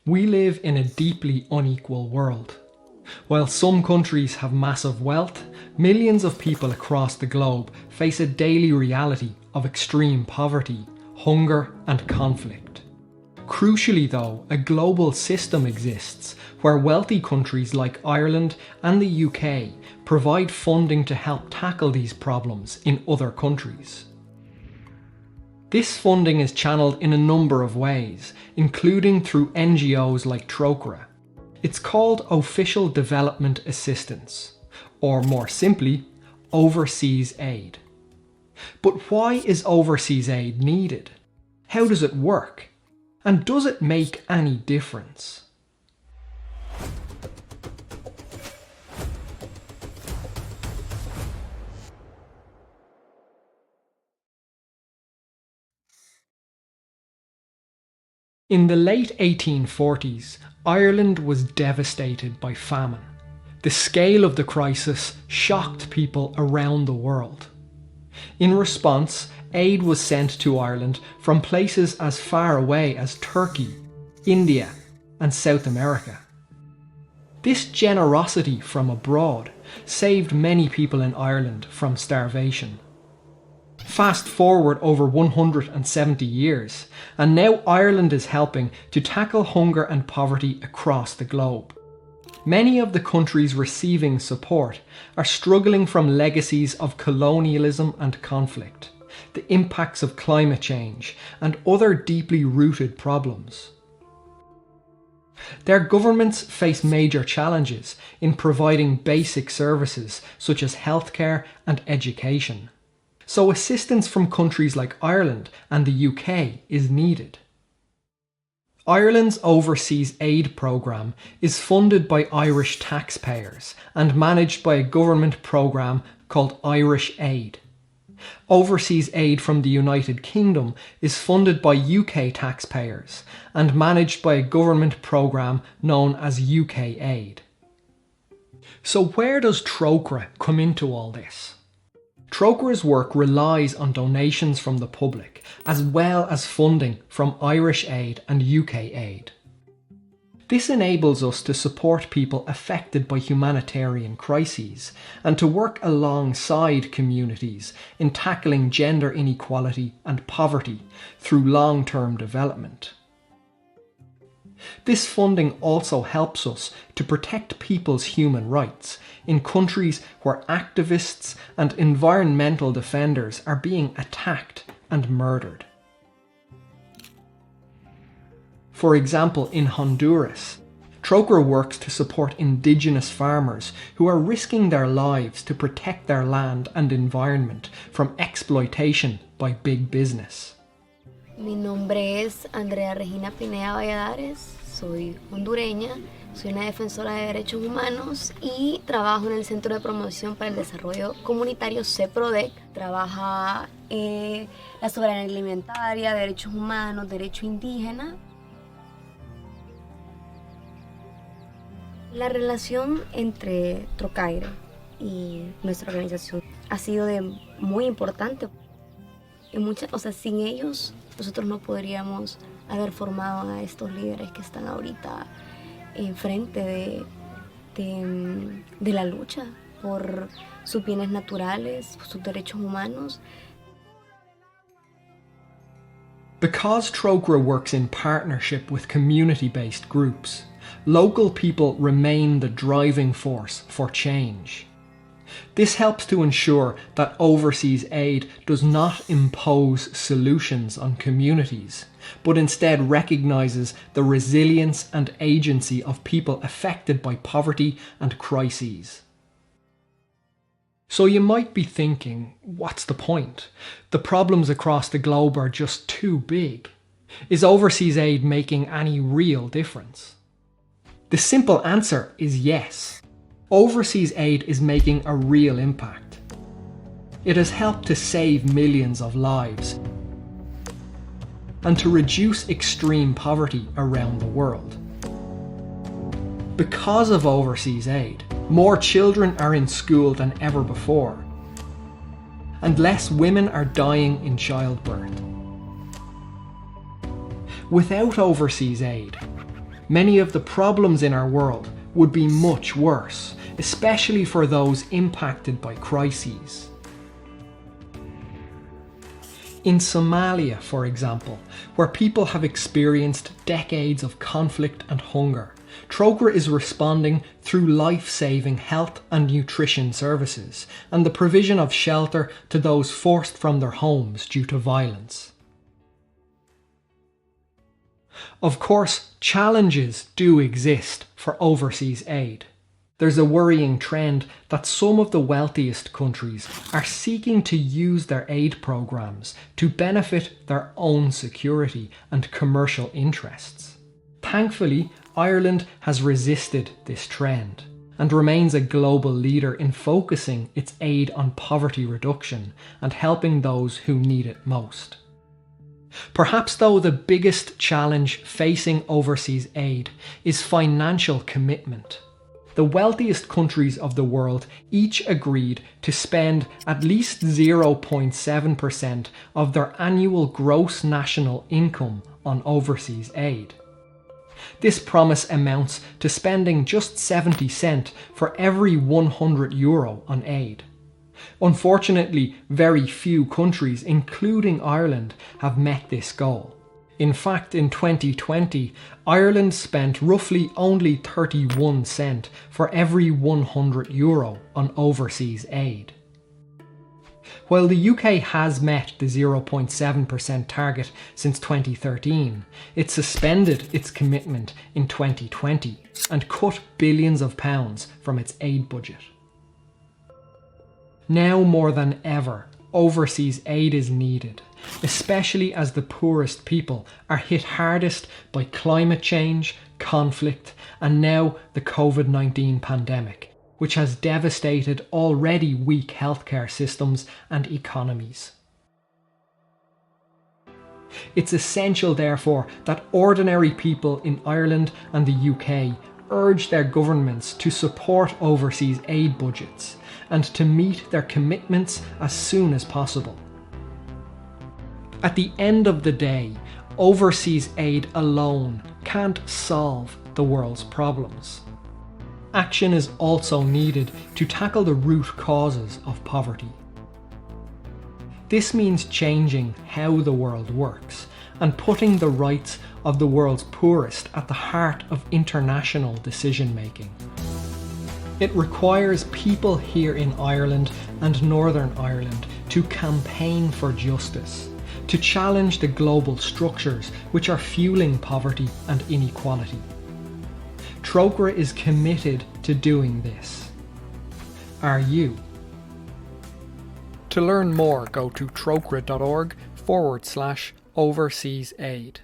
We live in a deeply unequal world. While some countries have massive wealth, millions of people across the globe face a daily reality of extreme poverty, hunger and conflict. Crucially though, a global system exists where wealthy countries like Ireland and the UK provide funding to help tackle these problems in other countries. This funding is channeled in a number of ways, including through NGOs like Trócaire. It's called Official Development Assistance, or more simply, overseas aid. But why is overseas aid needed? How does it work? And does it make any difference? In the late 1840s, Ireland was devastated by famine. The scale of the crisis shocked people around the world. In response, aid was sent to Ireland from places as far away as Turkey, India, and South America. This generosity from abroad saved many people in Ireland from starvation. Fast forward over 170 years, and now Ireland is helping to tackle hunger and poverty across the globe. Many of the countries receiving support are struggling from legacies of colonialism and conflict, the impacts of climate change, and other deeply rooted problems. Their governments face major challenges in providing basic services such as healthcare and education. So assistance from countries like Ireland and the UK is needed. Ireland's overseas aid programme is funded by Irish taxpayers and managed by a government programme called Irish Aid. Overseas aid from the United Kingdom is funded by UK taxpayers and managed by a government programme known as UK Aid. So where does Trócaire come into all this? Trócaire's work relies on donations from the public, as well as funding from Irish Aid and UK Aid. This enables us to support people affected by humanitarian crises and to work alongside communities in tackling gender inequality and poverty through long-term development. This funding also helps us to protect people's human rights in countries where activists and environmental defenders are being attacked and murdered. For example, in Honduras, Trocaire works to support indigenous farmers who are risking their lives to protect their land and environment from exploitation by big business. Mi nombre es Andrea Regina Pineda Valladares, soy hondureña, soy una defensora de derechos humanos y trabajo en el Centro de Promoción para el Desarrollo Comunitario CEPRODEC. Trabaja la soberanía alimentaria, derechos humanos, derecho indígena. La relación entre Trocaire y nuestra organización ha sido muy importante. Sin ellos nosotros no podríamos haber formado a estos líderes que están ahorita enfrente de la lucha por sus bienes naturales, sus derechos humanos. Because Trócaire works in partnership with community-based groups, local people remain the driving force for change. This helps to ensure that overseas aid does not impose solutions on communities, but instead recognises the resilience and agency of people affected by poverty and crises. So you might be thinking, what's the point? The problems across the globe are just too big. Is overseas aid making any real difference? The simple answer is yes. Overseas aid is making a real impact. It has helped to save millions of lives and to reduce extreme poverty around the world. Because of overseas aid, more children are in school than ever before, and less women are dying in childbirth. Without overseas aid, many of the problems in our world would be much worse, especially for those impacted by crises. In Somalia, for example, where people have experienced decades of conflict and hunger, Trócaire is responding through life-saving health and nutrition services and the provision of shelter to those forced from their homes due to violence. Of course, challenges do exist for overseas aid. There's a worrying trend that some of the wealthiest countries are seeking to use their aid programs to benefit their own security and commercial interests. Thankfully, Ireland has resisted this trend and remains a global leader in focusing its aid on poverty reduction and helping those who need it most. Perhaps though the biggest challenge facing overseas aid is financial commitment. The wealthiest countries of the world each agreed to spend at least 0.7% of their annual gross national income on overseas aid. This promise amounts to spending just 70 cents for every €100 on aid. Unfortunately, very few countries, including Ireland, have met this goal. In fact, in 2020, Ireland spent roughly only 31 cents for every €100 on overseas aid. While the UK has met the 0.7% target since 2013, it suspended its commitment in 2020 and cut billions of pounds from its aid budget. Now more than ever, overseas aid is needed, especially as the poorest people are hit hardest by climate change, conflict, and now the COVID-19 pandemic, which has devastated already weak healthcare systems and economies. It's essential, therefore, that ordinary people in Ireland and the UK urge their governments to support overseas aid budgets and to meet their commitments as soon as possible. At the end of the day, overseas aid alone can't solve the world's problems. Action is also needed to tackle the root causes of poverty. This means changing how the world works and putting the rights of the world's poorest at the heart of international decision making. It requires people here in Ireland and Northern Ireland to campaign for justice, to challenge the global structures which are fueling poverty and inequality. Trócaire is committed to doing this. Are you? To learn more, go to trocaire.org/overseas aid.